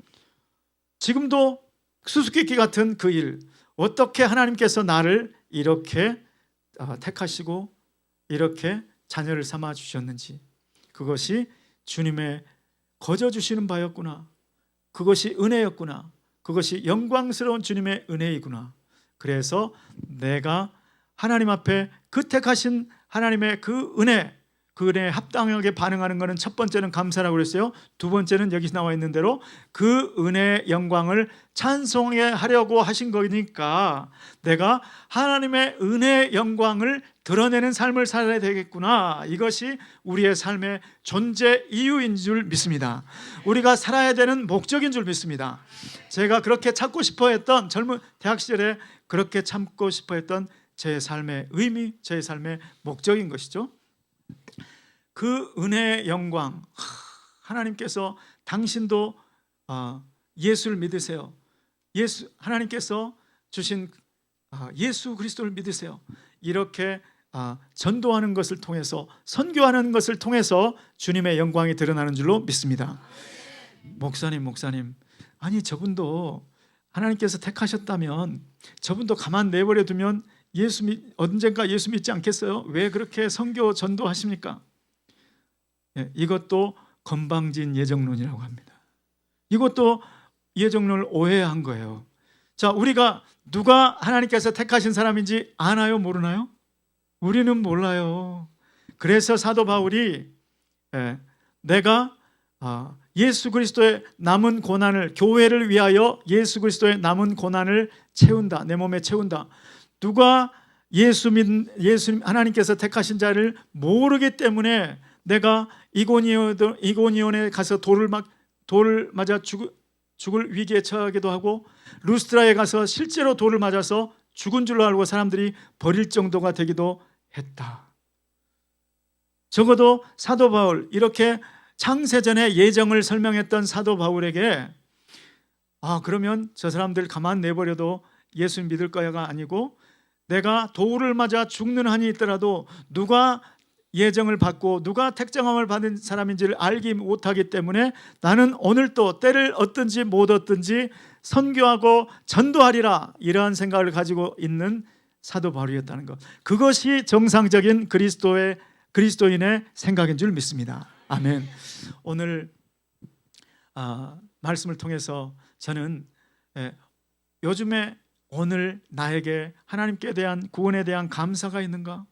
지금도 수수께끼 같은 그 일, 어떻게 하나님께서 나를 이렇게 택하시고 이렇게 자녀를 삼아 주셨는지, 그것이 주님의 거저 주시는 바였구나, 그것이 은혜였구나, 그것이 영광스러운 주님의 은혜이구나. 그래서 내가 하나님 앞에 그 택하신 하나님의 그 은혜에 합당하게 반응하는 것은 첫 번째는 감사라고 그랬어요. 두 번째는 여기 나와 있는 대로 그 은혜의 영광을 찬송하려고 하신 거니까 내가 하나님의 은혜의 영광을 드러내는 삶을 살아야 되겠구나. 이것이 우리의 삶의 존재 이유인 줄 믿습니다. 우리가 살아야 되는 목적인 줄 믿습니다. 제가 그렇게 찾고 싶어 했던, 젊은 대학 시절에 그렇게 참고 싶어 했던 제 삶의 의미, 제 삶의 목적인 것이죠. 그 은혜의 영광, 하나님께서 당신도 예수를 믿으세요. 하나님께서 주신 예수 그리스도를 믿으세요. 이렇게 전도하는 것을 통해서, 선교하는 것을 통해서 주님의 영광이 드러나는 줄로 믿습니다. 목사님, 아니 저분도 하나님께서 택하셨다면 저분도 가만 내버려 두면 언젠가 예수 믿지 않겠어요? 왜 그렇게 선교 전도하십니까? 이것도 건방진 예정론이라고 합니다. 이것도 예정론을 오해한 거예요. 자, 우리가 누가 하나님께서 택하신 사람인지 아나요? 모르나요? 우리는 몰라요. 그래서 사도 바울이 내가 예수 그리스도의 남은 고난을, 교회를 위하여 예수 그리스도의 남은 고난을 채운다, 내 몸에 채운다. 누가 하나님께서 택하신 자를 모르기 때문에 내가 이고니온에 가서 돌을 맞아 죽을 위기에 처하기도 하고, 루스트라에 가서 실제로 돌을 맞아서 죽은 줄로 알고 사람들이 버릴 정도가 되기도 했다. 적어도 사도 바울, 이렇게 창세전에 예정을 설명했던 사도 바울에게 그러면 저 사람들 가만 내버려도 예수 믿을 거야가 아니고, 내가 돌을 맞아 죽는 한이 있더라도 누가 예정을 받고 누가 택정함을 받은 사람인지를 알기 못하기 때문에 나는 오늘도 때를 얻든지 못 얻든지 선교하고 전도하리라, 이러한 생각을 가지고 있는 사도 바울이었다는 것, 그것이 정상적인 그리스도인의 생각인 줄 믿습니다. 아멘. 오늘 말씀을 통해서 저는 요즘에 오늘 나에게 하나님께 대한 구원에 대한 감사가 있는가?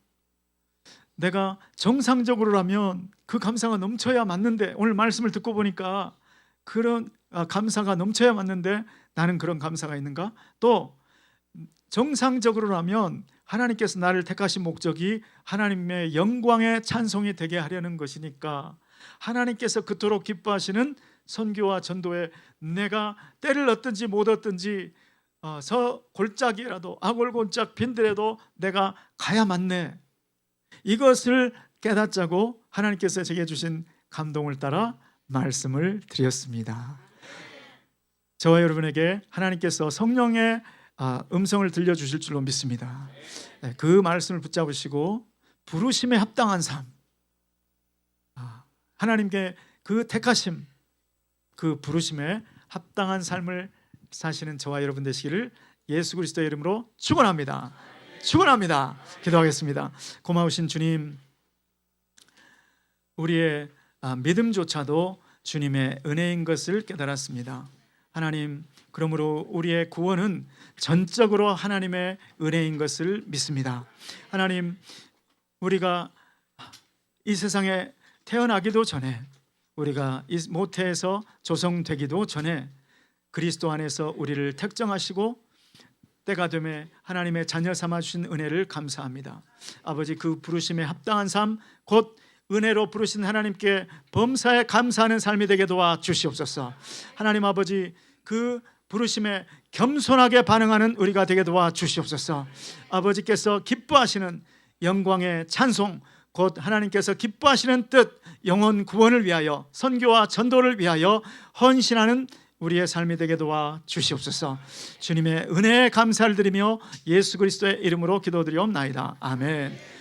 내가 정상적으로라면 그 감사가 넘쳐야 맞는데, 오늘 말씀을 듣고 보니까 그런 감사가 넘쳐야 맞는데 나는 그런 감사가 있는가? 또 정상적으로라면 하나님께서 나를 택하신 목적이 하나님의 영광의 찬송이 되게 하려는 것이니까, 하나님께서 그토록 기뻐하시는 선교와 전도에 내가 때를 얻든지 못 얻든지 골짜기라도 아골골짝 빈들에도 내가 가야 맞네, 이것을 깨닫자고 하나님께서 제게 주신 감동을 따라 말씀을 드렸습니다. 저와 여러분에게 하나님께서 성령의 음성을 들려주실 줄로 믿습니다. 그 말씀을 붙잡으시고 부르심에 합당한 삶, 하나님께 그 택하심, 그 부르심에 합당한 삶을 사시는 저와 여러분 되시기를 예수 그리스도의 이름으로 축원합니다. 축원합니다. 기도하겠습니다. 고마우신 주님, 우리의 믿음조차도 주님의 은혜인 것을 깨달았습니다. 하나님, 그러므로 우리의 구원은 전적으로 하나님의 은혜인 것을 믿습니다. 하나님, 우리가 이 세상에 태어나기도 전에, 우리가 이 모태에서 조성되기도 전에 그리스도 안에서 우리를 택정하시고 때가 되매 하나님의 자녀 삼아 주신 은혜를 감사합니다. 아버지, 그 부르심에 합당한 삶, 곧 은혜로 부르신 하나님께 범사에 감사하는 삶이 되게 도와 주시옵소서. 하나님 아버지, 그 부르심에 겸손하게 반응하는 우리가 되게 도와 주시옵소서. 아버지께서 기뻐하시는 영광의 찬송, 곧 하나님께서 기뻐하시는 뜻, 영혼 구원을 위하여, 선교와 전도를 위하여 헌신하는 우리의 삶이 되게 도와 주시옵소서. 주님의 은혜에 감사를 드리며 예수 그리스도의 이름으로 기도드리옵나이다. 아멘.